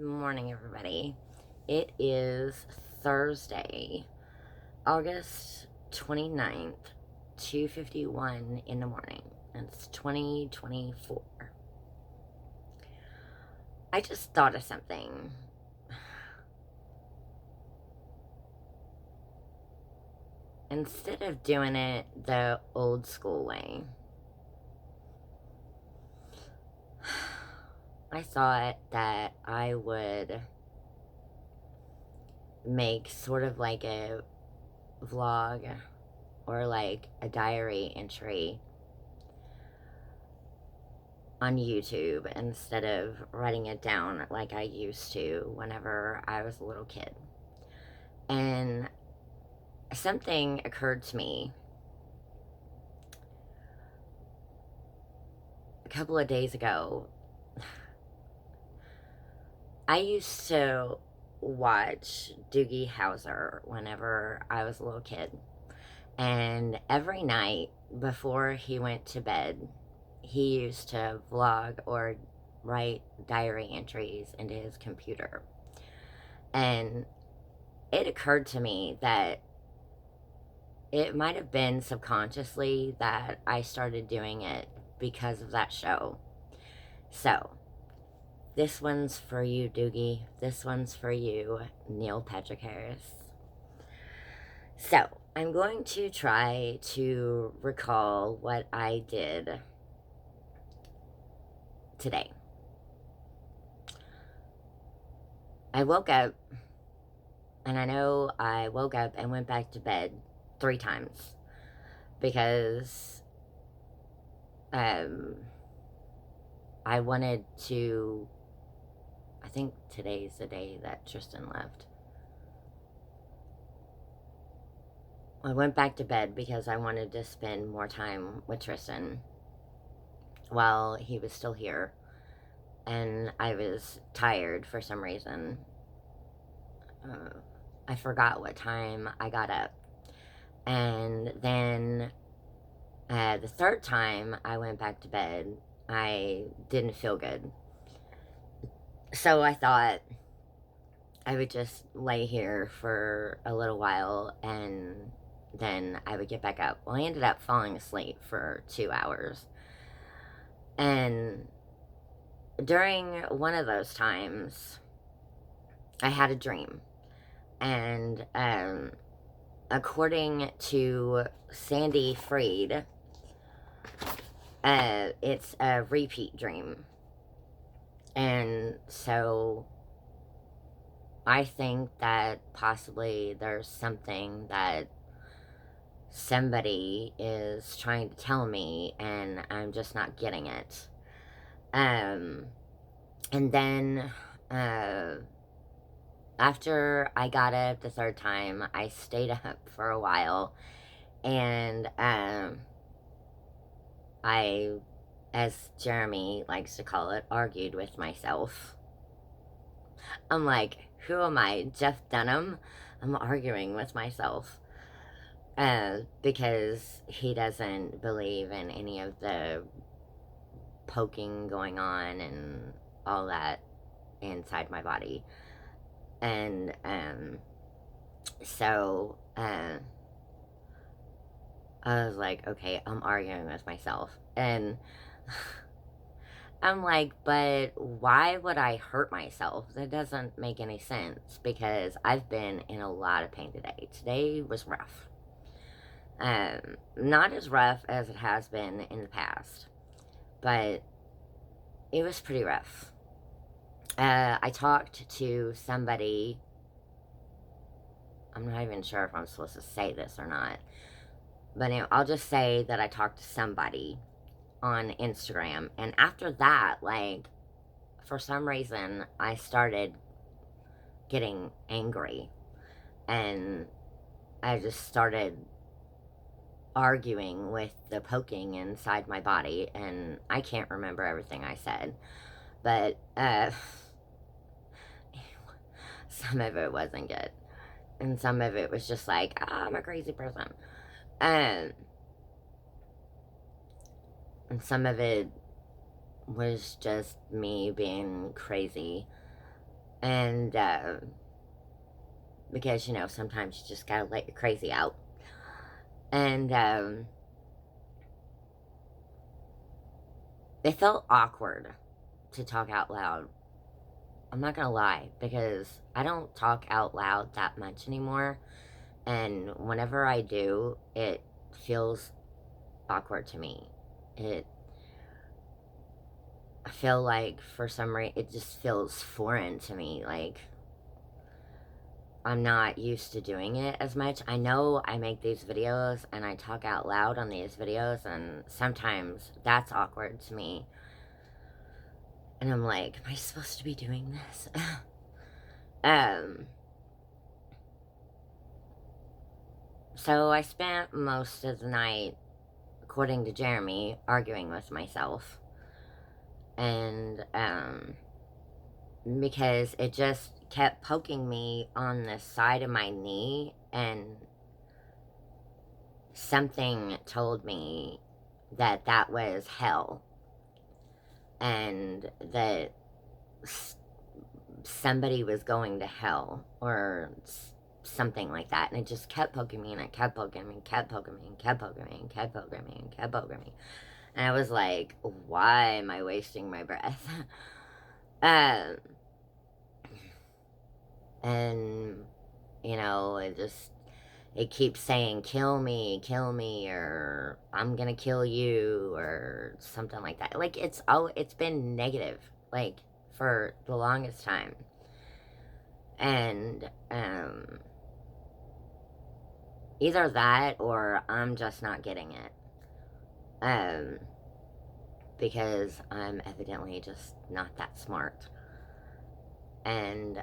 morning, everybody. It is Thursday, August 29th, 2:51 in the morning. It's 2024. I just thought of something. Instead of doing it the old school way, I thought that I would make sort of like a vlog or like a diary entry on YouTube instead of writing it down like I used to whenever I was a little kid. And something occurred to me a couple of days ago. I used to watch Doogie Howser whenever I was a little kid. And every night before he went to bed, he used to vlog or write diary entries into his computer. And it occurred to me that it might have been subconsciously that I started doing it because of that show. So, this one's for you, Doogie. This one's for you, Neil Patrick Harris. So, I'm going to try to recall what I did today. I woke up, and I know I woke up and went back to bed 3 times because I wanted to. I think today's the day that Tristan left. I went back to bed because I wanted to spend more time with Tristan while he was still here. And I was tired for some reason. I forgot what time I got up. And then the third time I went back to bed, I didn't feel good. So I thought I would just lay here for a little while and then I would get back up. Well, I ended up falling asleep for 2 hours. And during one of those times, I had a dream. And according to Sandy Freed, it's a repeat dream. And so I think that possibly there's something that somebody is trying to tell me and I'm just not getting it. And then after I got up the third time, I stayed up for a while and I, as Jeremy likes to call it, argued with myself. I'm like, who am I, Jeff Dunham? I'm arguing with myself. Because he doesn't believe in any of the poking going on and all that inside my body. And so I was like, okay, I'm arguing with myself. And I'm like, but why would I hurt myself? That doesn't make any sense because I've been in a lot of pain today. Today was rough. Not as rough as it has been in the past, but it was pretty rough. I talked to somebody. I'm not even sure if I'm supposed to say this or not, but anyway, I'll just say that I talked to somebody on Instagram, and after that, like, for some reason, I started getting angry, and I just started arguing with the poking inside my body, and I can't remember everything I said, but some of it wasn't good, and some of it was just like, I'm a crazy person, and some of it was just me being crazy, And, because, you know, sometimes you just gotta let your crazy out. And, it felt awkward to talk out loud. I'm not gonna lie, because I don't talk out loud that much anymore. And whenever I do, it feels awkward to me. It, I feel like for some reason, it just feels foreign to me. Like, I'm not used to doing it as much. I know I make these videos and I talk out loud on these videos, and sometimes that's awkward to me. And I'm like, am I supposed to be doing this? um, so I spent most of the night, according to Jeremy, arguing with myself. And, because it just kept poking me on the side of my knee, and something told me that that was hell, and that somebody was going to hell, or something like that. And it just kept poking me, and it kept poking me, and kept poking me, and kept poking me, and kept poking me, and kept poking me. And I was like, why am I wasting my breath? um, and, you know, it keeps saying, kill me, or I'm gonna kill you, or something like that. Like, it's been negative, like, for the longest time. And, either that, or I'm just not getting it. Because I'm evidently just not that smart. And,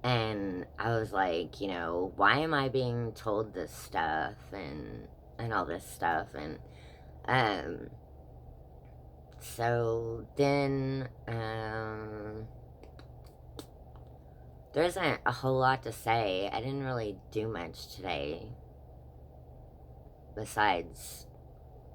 and I was like, you know, why am I being told this stuff, and all this stuff? And, so then, there isn't a whole lot to say. I didn't really do much today, besides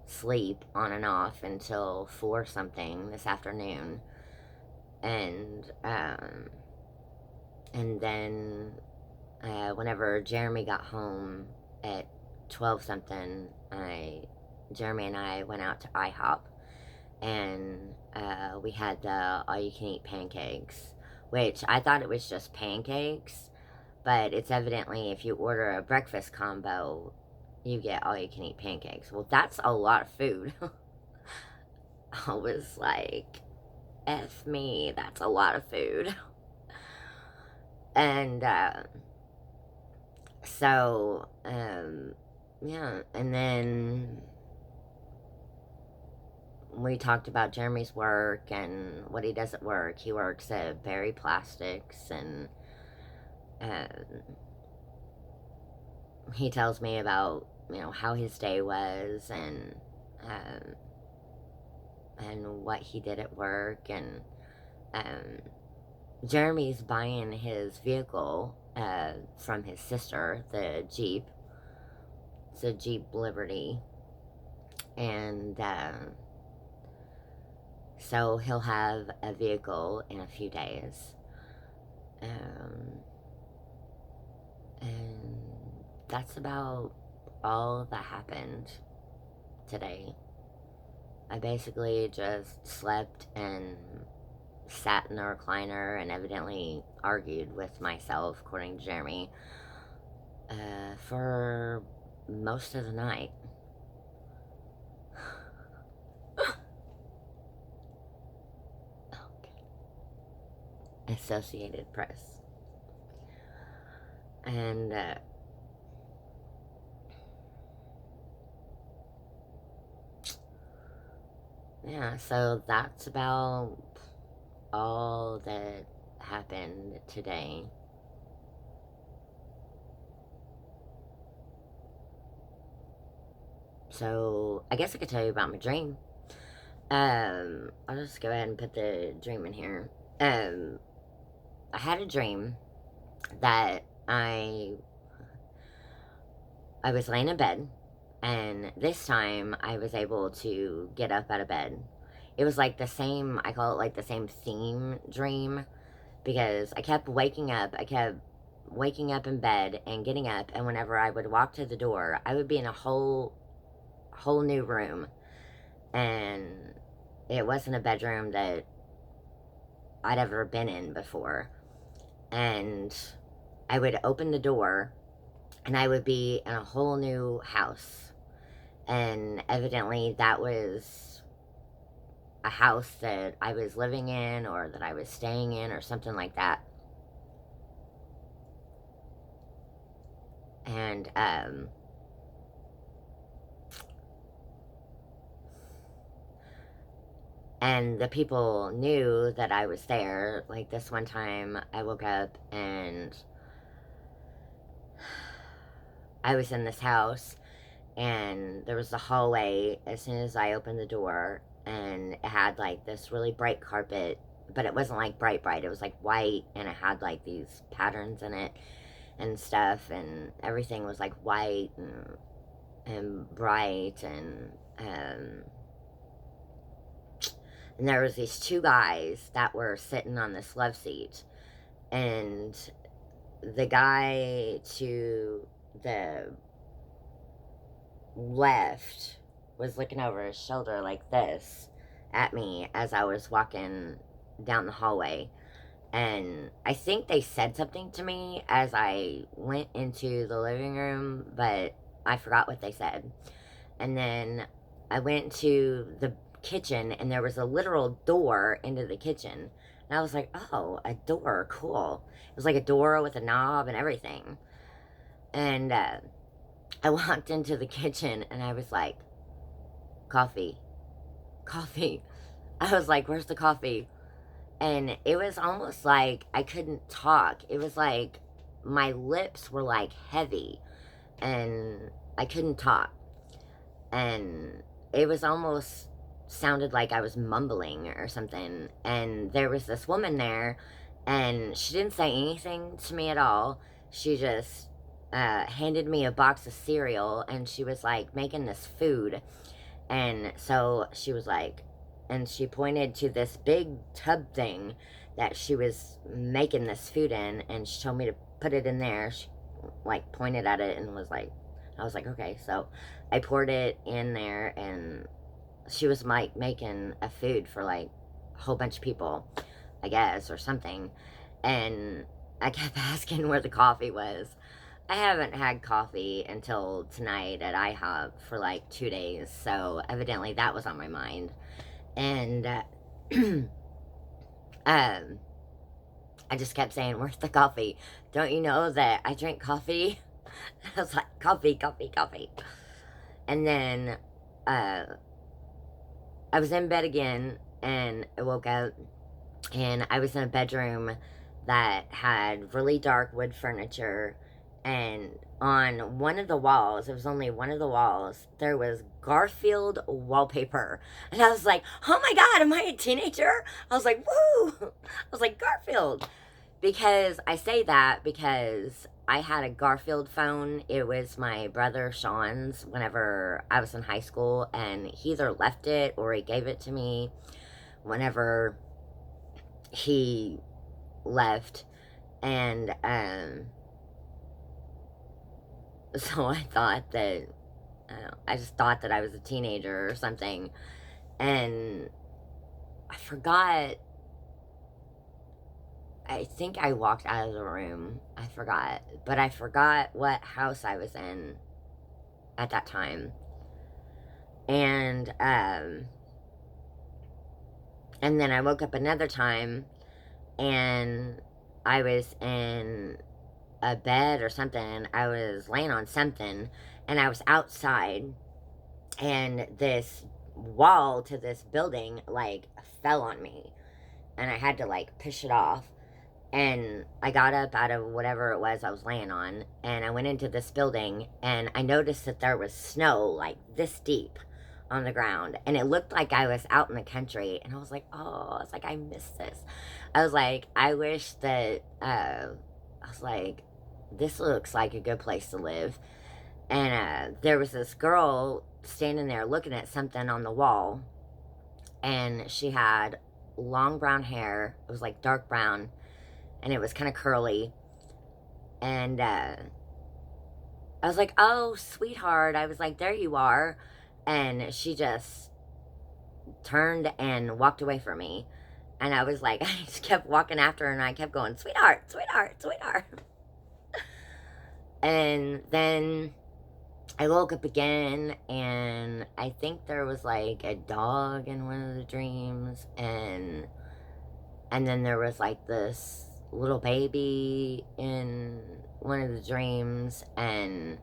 sleep on and off until 4 something this afternoon. And, and then, whenever Jeremy got home at 12 something, Jeremy and I went out to IHOP, and, we had the all-you-can-eat pancakes, which I thought it was just pancakes, but it's evidently if you order a breakfast combo, you get all-you-can-eat pancakes. Well, that's a lot of food. I was like, F me, that's a lot of food. And, so, yeah, and then we talked about Jeremy's work and what he does at work. He works at Berry Plastics, and, he tells me about, you know, how his day was, and what he did at work. And, Jeremy's buying his vehicle, from his sister, the Jeep. It's a Jeep Liberty. And, so he'll have a vehicle in a few days. And that's about all that happened today. I basically just slept and sat in the recliner and evidently argued with myself, according to Jeremy, for most of the night. Associated Press. And, yeah, so that's about all that happened today. So, I guess I could tell you about my dream. I'll just go ahead and put the dream in here. I had a dream that I was laying in bed, and this time I was able to get up out of bed. it was like the same, I call it like the same theme dream, because I kept waking up. I kept waking up in bed and getting up, and whenever I would walk to the door, I would be in a whole new room, and it wasn't a bedroom that I'd ever been in before. And I would open the door, and I would be in a whole new house. And evidently, that was a house that I was living in or that I was staying in or something like that. And and the people knew that I was there. Like this one time, I woke up and I was in this house, and there was the hallway as soon as I opened the door, and it had like this really bright carpet, but it wasn't like bright. It was like white, and it had like these patterns in it and stuff, and everything was like white and bright, and there was these two guys that were sitting on this love seat, and the guy to the left was looking over his shoulder like this at me as I was walking down the hallway. And I think they said something to me as I went into the living room, but I forgot what they said. And then I went to the kitchen, and there was a literal door into the kitchen. And I was like, oh, a door, cool. It was like a door with a knob and everything. And I walked into the kitchen, and I was like, coffee, coffee. I was like, where's the coffee? And it was almost like I couldn't talk. It was like my lips were like heavy, and I couldn't talk. And it was almost sounded like I was mumbling or something. And there was this woman there, and she didn't say anything to me at all. She just handed me a box of cereal, and she was like making this food. And so she was like, and she pointed to this big tub thing that she was making this food in, and she told me to put it in there. She like pointed at it and was like, I was like, okay. So I poured it in there, and she was like making a food for like a whole bunch of people, I guess, or something. And I kept asking where the coffee was. I haven't had coffee until tonight at IHOP for like 2 days, so evidently that was on my mind. And um, I just kept saying, where's the coffee? Don't you know that I drink coffee? I was like, coffee, coffee, coffee. And then I was in bed again, and I woke up, and I was in a bedroom that had really dark wood furniture, and on one of the walls, it was only one of the walls, there was Garfield wallpaper. And I was like, oh my God, am I a teenager? I was like, woo! I was like, Garfield. Because I say that because I had a Garfield phone. It was my brother Sean's whenever I was in high school, and he either left it or he gave it to me whenever he left. And so I thought that, I just thought that I was a teenager or something. And I forgot, I think I walked out of the room. I forgot. But I forgot what house I was in at that time. And then I woke up another time, and I was in a bed or something. I was laying on something, and I was outside, and this wall to this building like fell on me, and I had to like push it off. And I got up out of whatever it was I was laying on, and I went into this building, and I noticed that there was snow like this deep on the ground, and it looked like I was out in the country. And I was like, oh, I was like, I miss this. I was like, I wish that I was like, this looks like a good place to live. And there was this girl standing there looking at something on the wall, and she had long brown hair. It was like dark brown, and it was kind of curly. And I was like, "Oh, sweetheart." I was like, "There you are." And she just turned and walked away from me. And I was like, I just kept walking after her, and I kept going, "Sweetheart, sweetheart, sweetheart." And then I woke up again, and I think there was like a dog in one of the dreams, and then there was like this little baby in one of the dreams, and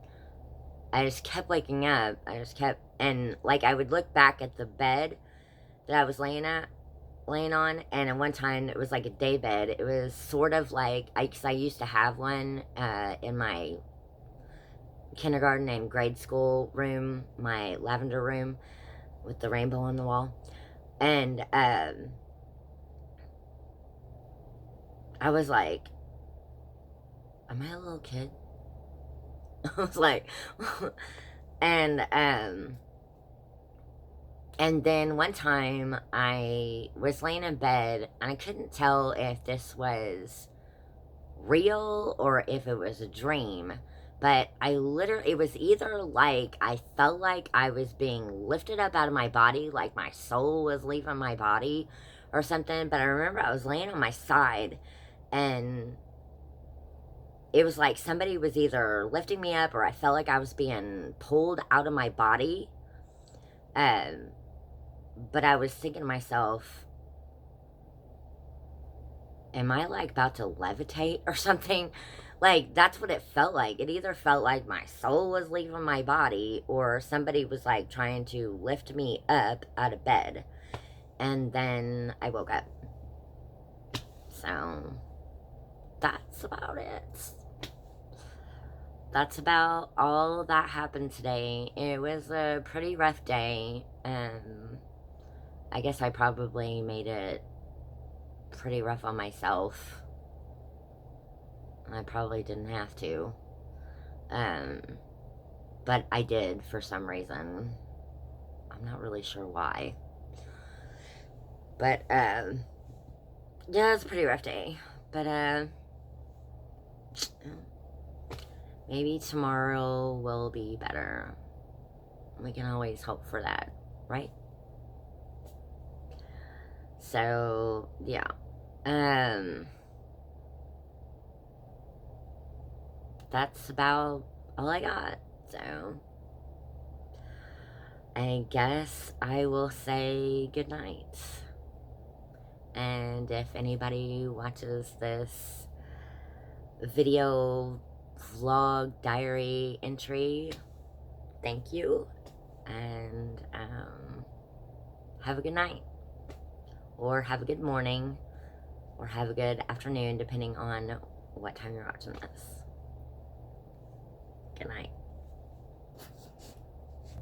I just kept waking up. I just kept, and like I would look back at the bed that I was laying on, and at one time it was like a day bed. It was sort of like, because I used to have one in my kindergarten and grade school room, my lavender room with the rainbow on the wall. And I was like, am I a little kid? I was like, and then one time I was laying in bed, and I couldn't tell if this was real or if it was a dream. But it was either like I felt like I was being lifted up out of my body, like my soul was leaving my body or something. But I remember I was laying on my side, and it was like somebody was either lifting me up, or I felt like I was being pulled out of my body. But I was thinking to myself, am I like about to levitate or something? Like, that's what it felt like. It either felt like my soul was leaving my body, or somebody was like trying to lift me up out of bed. And then I woke up. So that's about it. That's about all that happened today. It was a pretty rough day. I guess I probably made it pretty rough on myself. I probably didn't have to. But I did for some reason. I'm not really sure why. But, yeah, it's a pretty rough day. But, maybe tomorrow will be better. We can always hope for that, right? So, yeah. That's about all I got. So, I guess I will say goodnight. And if anybody watches this video vlog diary entry, thank you. And have a good night. Or have a good morning. Or have a good afternoon, depending on what time you're watching this. Good night.